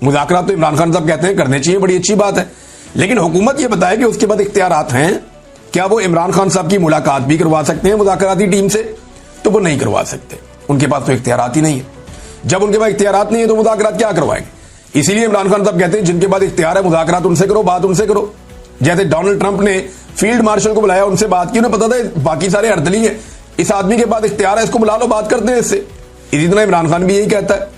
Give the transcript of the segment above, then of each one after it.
मुज़ाकरात तो इमरान खान साहब कहते हैं करने चाहिए, बड़ी अच्छी बात है, लेकिन हुकूमत ये बताए कि उसके बाद इख्तियारात हैं, क्या वो इमरान खान साहब की मुलाकात भी करवा सकते हैं मुज़ाकराती टीम से? तो वो नहीं करवा सकते, उनके पास तो इख्तियारात ही नहीं है। जब उनके पास इख्तियारात नहीं है तो मुज़ाकरात क्या करवाएंगे? इसीलिए इमरान खान साहब कहते हैं जिनके पास इख्तियार है मुज़ाकरात उनसे करो, बात उनसे करो। जैसे डोनाल्ड ट्रंप ने फील्ड मार्शल को बुलाया, उनसे बात की, उन्हें पता था बाकी सारे अर्दली है, इस आदमी के पास इख्तियार है, इसको बुला लो, बात करते हैं इससे। इसी तरह इमरान खान भी यही कहता है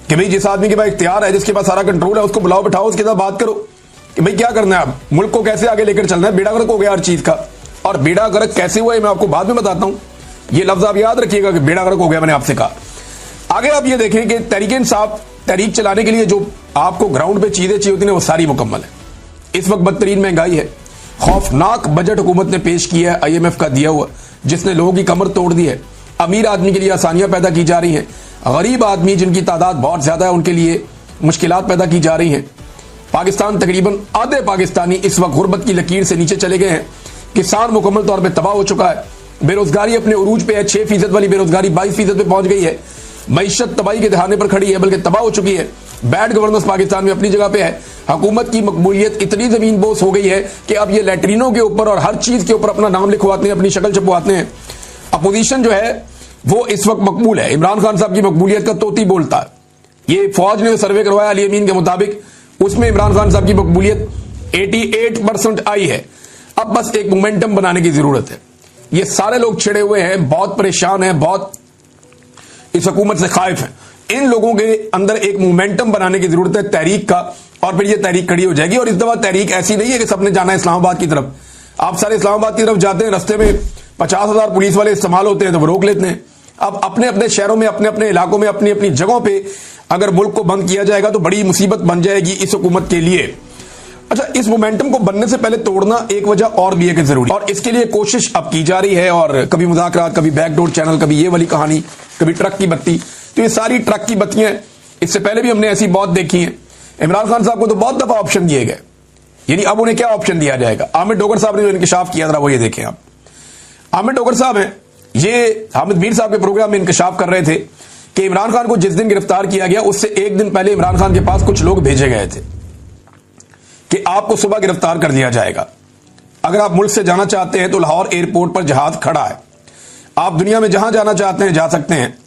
कि भाई जिस आदमी के पास इख्तियार है, जिसके पास सारा कंट्रोल है, उसको बुलाओ, बिठाओ, उसके साथ बात करो कि भाई क्या करना है, अब मुल्क को कैसे आगे लेकर चलना है। बेड़ा गर्क हो गया हर चीज का, और बेड़ा गर्क कैसे हुआ है मैं आपको बाद में बताता हूं, ये लफ्ज आप याद रखिएगा कि बेड़ा गर्क हो गया, मैंने आपसे कहा। आगे आप ये देखें कि तहरीक-ए-इंसाफ तहरीक चलाने के लिए जो आपको ग्राउंड पे चीजें चाहिए होती हैं वो सारी मुकम्मल है। इस वक्त बदतरीन महंगाई है, खौफनाक बजट हुकूमत ने पेश किया है IMF का दिया हुआ, जिसने लोगों की कमर तोड़ दी है। अमीर आदमी के लिए आसानियां पैदा की जा रही हैं, गरीब आदमी जिनकी तादाद बहुत ज्यादा है उनके लिए मुश्किलात पैदा की जा रही हैं। पाकिस्तान तकरीबन आधे पाकिस्तानी इस वक्त गुर्बत की लकीर से नीचे चले गए हैं। किसान मुकम्मल तौर पर तबाह हो चुका है, बेरोजगारी अपने उरूज पे है, 6% वाली बेरोजगारी 22% पे पहुंच गई है। मईशत तबाही के दहाने पर खड़ी है, बल्कि तबाह हो चुकी है। बैड गवर्नेंस पाकिस्तान में अपनी जगह पे है। हुकूमत की मकबूलियत इतनी जमीन बोस हो गई है कि अब ये लैट्रिनों के ऊपर और हर चीज के ऊपर अपना नाम लिखवाते हैं, अपनी शक्ल छपवाते हैं। अपोजिशन जो है वो इस वक्त मकबूल है, इमरान खान साहब की मकबूलियत का तोती बोलता है। ये फौज ने सर्वे करवाया अली अमीन के मुताबिक, उसमें इमरान खान साहब की मकबूलियत 88% आई है। अब बस एक मोमेंटम बनाने की जरूरत है। ये सारे लोग छिड़े हुए हैं, बहुत परेशान हैं, बहुत इस हुकूमत से खाइफ हैं। इन लोगों के अंदर एक मोमेंटम बनाने की जरूरत है तहरीक का, और फिर ये तहरीक खड़ी हो जाएगी। और इस दफा तहरीक ऐसी नहीं है कि सबने जाना है इस्लामाबाद की तरफ। आप सारे इस्लामाबाद की तरफ जाते हैं, रास्ते में 50,000 पुलिस वाले इस्तेमाल होते हैं तो वो रोक लेते हैं। अब अपने अपने शहरों में, अपने अपने इलाकों में, अपनी अपनी जगहों पे अगर मुल्क को बंद किया जाएगा तो बड़ी मुसीबत बन जाएगी इस हुकूमत के लिए। अच्छा, इस मोमेंटम को बनने से पहले तोड़ना एक वजह और भी है कि जरूरी, और इसके लिए कोशिश अब की जा रही है। और कभी मुज़ाकरात, कभी बैकडोर चैनल, कभी ये वाली कहानी, कभी ट्रक की बत्ती। तो ये सारी ट्रक की बत्तियां इससे पहले भी हमने ऐसी बहुत देखी हैं। इमरान खान साहब को तो बहुत दफा ऑप्शन दिए गए, यानी अब उन्हें क्या ऑप्शन दिया जाएगा? आमिर डोगर साहब ने जो इंकशाफ किया था वो ये देखें आप। आमिर डोगर साहब हैं, ये हामिद मीर साहब के प्रोग्राम में इंकशाफ कर रहे थे कि इमरान खान को जिस दिन गिरफ्तार किया गया उससे एक दिन पहले इमरान खान के पास कुछ लोग भेजे गए थे कि आपको सुबह गिरफ्तार कर दिया जाएगा, अगर आप मुल्क से जाना चाहते हैं तो लाहौर एयरपोर्ट पर जहाज खड़ा है, आप दुनिया में जहां जाना चाहते हैं जा सकते हैं।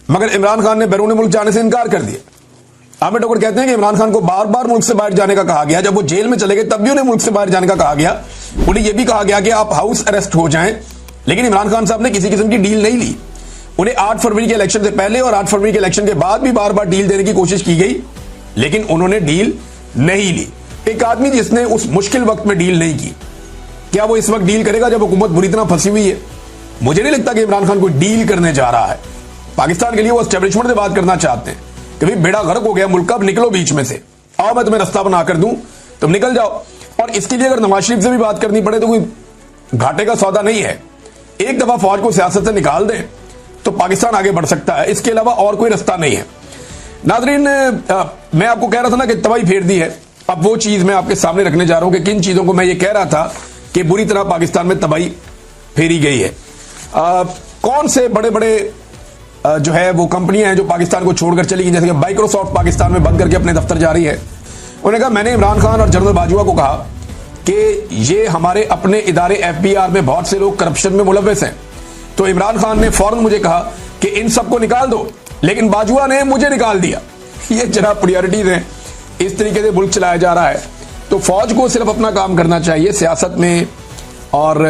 मगर इमरान खान ने बैरून मुल्क जाने से इनकार कर दिया। आमिर डोगर कहते हैं कि इमरान खान को बार बार मुल्क से बाहर जाने का कहा गया, जब वो जेल में चले गए तब भी उन्हें मुल्क से बाहर जाने का कहा गया। उन्हें यह भी कहा गया कि आप हाउस अरेस्ट हो जाएं, लेकिन इमरान खान साहब ने किसी किस्म की डील नहीं ली। उन्हें 8 फरवरी के इलेक्शन से पहले और 8 फरवरी के इलेक्शन के बाद भी बार बार डील देने की कोशिश की गई, लेकिन उन्होंने डील नहीं ली। एक आदमी जिसने उस मुश्किल वक्त में डील नहीं की, क्या वो इस वक्त डील करेगा जब हुकूमत बुरी तरह फंसी हुई है? मुझे नहीं लगता कि इमरान खान कोई डील करने जा रहा है। पाकिस्तान के लिए वो एस्टेब्लिशमेंट से बात करना चाहते हैं कि भाई बेड़ा गर्क हो गया मुल्क का, अब निकलो बीच में से, आओ मैं तुम्हें रास्ता बना कर दूं, तुम निकल जाओ। और इसके लिए अगर नवाज शरीफ से भी बात करनी पड़े तो कोई घाटे का सौदा नहीं है। एक दफा फौज को सियासत से निकाल दें तो पाकिस्तान आगे बढ़ सकता है, इसके अलावा और कोई रास्ता नहीं है। नाज़रीन, मैं आपको कह रहा था ना कि तबाही फेर दी है, अब वो चीज मैं आपके सामने रखने जा रहा हूं कि किन चीजों को मैं ये कह रहा था कि बुरी तरह पाकिस्तान में तबाही फेरी गई है। कौन से बड़े बड़े जो है वो कंपनियां हैं जो पाकिस्तान को छोड़कर चली गई, जैसे कि माइक्रोसॉफ्ट पाकिस्तान में बंद करके अपने दफ्तर जा रही है। उन्होंने कहा मैंने इमरान खान और जनरल बाजवा को कहा कि ये हमारे अपने इदारे FBR में बहुत से लोग करप्शन में मुलव्वस हैं, तो इमरान खान ने फौरन मुझे कहा कि इन सबको निकाल दो, लेकिन बाजवा ने मुझे निकाल दिया। ये जनाब प्रायोरिटीज हैं, इस तरीके से मुल्क चलाया जा रहा है। तो फौज को सिर्फ अपना काम करना चाहिए, सियासत में और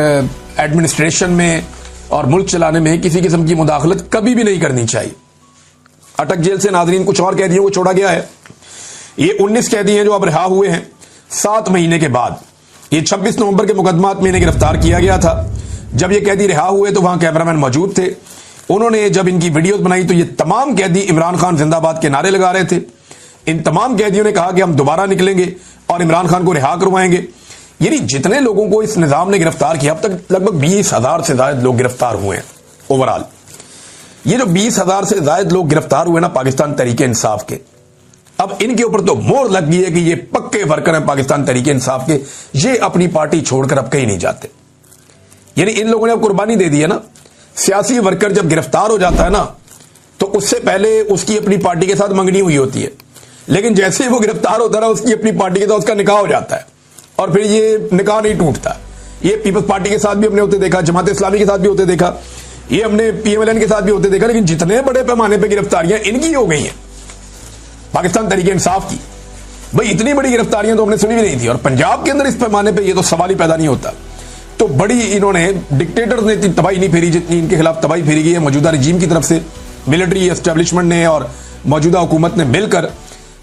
एडमिनिस्ट्रेशन में और मुल्क चलाने में किसी किस्म की मुदाखलत कभी भी नहीं करनी चाहिए। अटक जेल से नाजरीन कुछ और कैदियों को छोड़ा गया है। ये 19 कैदी हैं जो अब रिहा हुए हैं 7 महीने के बाद। ये 26 नवंबर के मुकदमात में इन्हें गिरफ्तार किया गया था। जब ये कैदी रिहा हुए तो वहां कैमरामैन मौजूद थे। उन्होंने जब इनकी वीडियोस बनाई तो ये तमाम कैदी इमरान खान जिंदाबाद के नारे लगा रहे थे। इन तमाम कैदियों ने कहा कि हम दोबारा निकलेंगे और इमरान खान को रिहा करवाएंगे। यानी जितने लोगों को इस निजाम ने गिरफ्तार किया, अब तक लगभग 20,000 से ज्यादा लोग गिरफ्तार हुए हैं ओवरऑल। ये जो 20,000 से ज्यादा लोग गिरफ्तार हुए ना पाकिस्तान तहरीक इंसाफ के, अब इनके ऊपर तो मोहर लग गई है कि ये पक्के वर्कर हैं पाकिस्तान तहरीक इंसाफ के, ये अपनी पार्टी छोड़कर अब कहीं नहीं जाते। यानी इन लोगों ने अब कुर्बानी दे दी है ना। सियासी वर्कर जब गिरफ्तार हो जाता है ना तो उससे पहले उसकी अपनी पार्टी के साथ मंगनी हुई होती है लेकिन जैसे ही वो गिरफ्तार होता रहा उसकी अपनी पार्टी के साथ उसका निकाह हो जाता है और फिर ये निकाह नहीं टूटता। ये पीपल्स पार्टी के साथ भी हमने होते देखा, जमात इस्लामी के साथ भी होते देखा, ये हमने पीएमएलएन के साथ भी होते देखा। लेकिन जितने बड़े पैमाने पर गिरफ्तारियां इनकी हो गई हैं पाकिस्तान तहरीक इंसाफ की, भाई इतनी बड़ी गिरफ्तारियां तो हमने सुनी भी नहीं थी। और पंजाब के अंदर इस पैमाने पे ये तो सवाल ही पैदा नहीं होता। तो बड़ी इन्होंने डिक्टेटर ने इतनी तबाही नहीं फेरी जितनी इनके खिलाफ तबाही फेरी गई है मौजूदा रजीम की तरफ से। मिलिट्री एस्टेब्लिशमेंट ने और मौजूदा हुकूमत ने मिलकर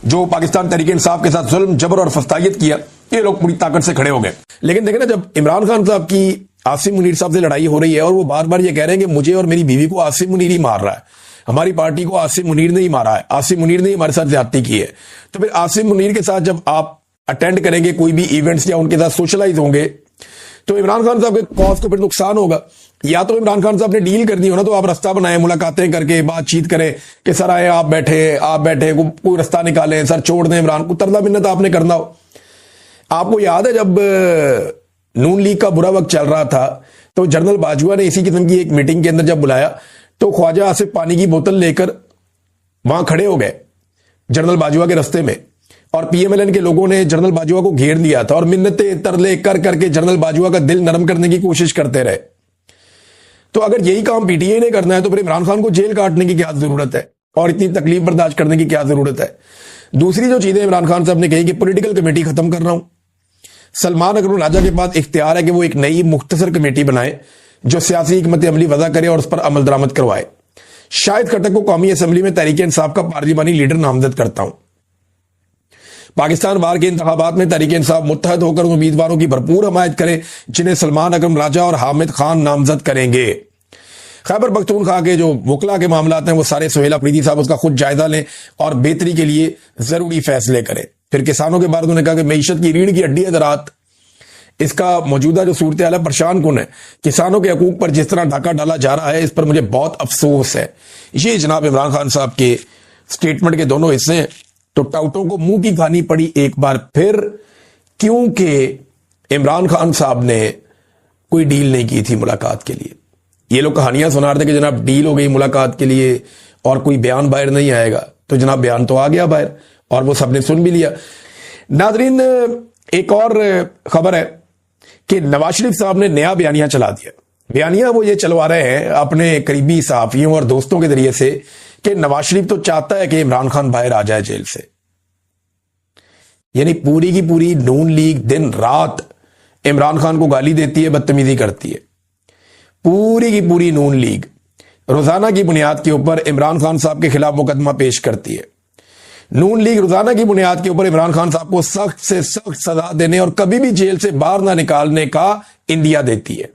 जो पाकिस्तान तहरीक इंसाफ के साथ जुल्म, जबर और फस्तायत किया, ये लोग पूरी ताकत से खड़े हो गए। लेकिन देखें ना, जब इमरान खान साहब की आसिम मुनीर साहब से लड़ाई हो रही है और वो बार बार ये कह रहे हैं कि मुझे और मेरी बीवी को आसिम मुनीर ही मार रहा है, हमारी पार्टी को आसिम मुनीर ने ही मारा है, आसिम मुनीर ने ही हमारे साथ ज्यादती की है, तो फिर आसिम मुनीर के साथ जब आप अटेंड करेंगे कोई भी इवेंट्स या उनके साथ सोशलाइज होंगे तो इमरान खान साहब के कॉज को फिर नुकसान होगा। या तो इमरान खान साहब ने डील करनी हो ना, तो आप रास्ता बनाएं, मुलाकातें करके बातचीत करें कि सर आए आप बैठे कोई रास्ता निकालें, सर छोड़ दें इमरान को, तरला मिन्नत आपने करना हो। आपको याद है जब नून लीग का बुरा वक्त चल रहा था तो जनरल बाजवा ने इसी किस्म की एक मीटिंग के अंदर जब बुलाया तो ख्वाजा आसिफ पानी की बोतल लेकर वहां खड़े हो गए जनरल बाजवा के रास्ते में, और पीएमएलएन के लोगों ने जनरल बाजवा को घेर लिया था और मिन्नतें तरले कर करके जनरल बाजवा का दिल नरम करने की कोशिश करते रहे। तो अगर यही काम पीटीआई ने करना है तो फिर इमरान खान को जेल काटने की क्या जरूरत है और इतनी तकलीफ बर्दाश्त करने की क्या जरूरत है। दूसरी जो चीजें इमरान खान साहब ने कही कि पॉलिटिकल कमेटी खत्म कर रहा हूं, सलमान अकरम राजा के पास इख्तियार है कि वो एक नई मुख्तसर कमेटी बनाए जो सियासी हिकमत अमली वजह करे और उस पर अमल दरामद करवाए। शाहिद खट्टक को कौमी असम्बली में तहरीक इंसाफ का पार्लिमानी लीडर नामजद करता हूं। पाकिस्तान बार के इंतखाबात में तहरीक इंसाफ मुत्तहद होकर उम्मीदवारों की भरपूर हमायत करे जिन्हें सलमान अकरम राजा और हामिद खान नामजद करेंगे। खैबर पख्तूनख्वा के जो वकला के मामला हैं वो सारे सुहेल अफरीदी साहब उसका खुद जायजा लें और बेहतरी के लिए जरूरी फैसले करें। फिर किसानों के बारे में उन्होंने कहा कि मईशत की रीढ़ की हड्डी है ज़राअत, इसका मौजूदा जो सूरत हाल है परेशान कुन है। किसानों के हकूक पर जिस तरह डाका डाला जा रहा है इस पर मुझे बहुत अफसोस है। ये जनाब इमरान खान साहब के स्टेटमेंट के दोनों हिस्से हैं। तो टाउटों को मुंह की खानी पड़ी एक बार फिर, क्योंकि इमरान खान साहब ने कोई डील नहीं की थी मुलाकात के लिए। ये लोग कहानियां सुना रहे थे कि जनाब डील हो गई मुलाकात के लिए और कोई बयान बाहर नहीं आएगा, तो जनाब बयान तो आ गया बाहर और वो सबने सुन भी लिया। नाजरीन, एक और खबर है कि नवाज शरीफ साहब ने नया बयानिया चला दिया। बयानिया वो ये चलवा रहे हैं अपने करीबी सहाफियों और दोस्तों के जरिए से कि नवाज शरीफ तो चाहता है कि इमरान खान बाहर आ जाए जेल से। यानी पूरी की पूरी नून लीग दिन रात इमरान खान को गाली देती है, बदतमीजी करती है। पूरी की पूरी नून लीग रोजाना की बुनियाद के ऊपर इमरान खान साहब के खिलाफ मुकदमा पेश करती है। नून लीग रोजाना की बुनियाद के ऊपर इमरान खान साहब को सख्त से सख्त सजा देने और कभी भी जेल से बाहर ना निकालने का इंदिया देती है।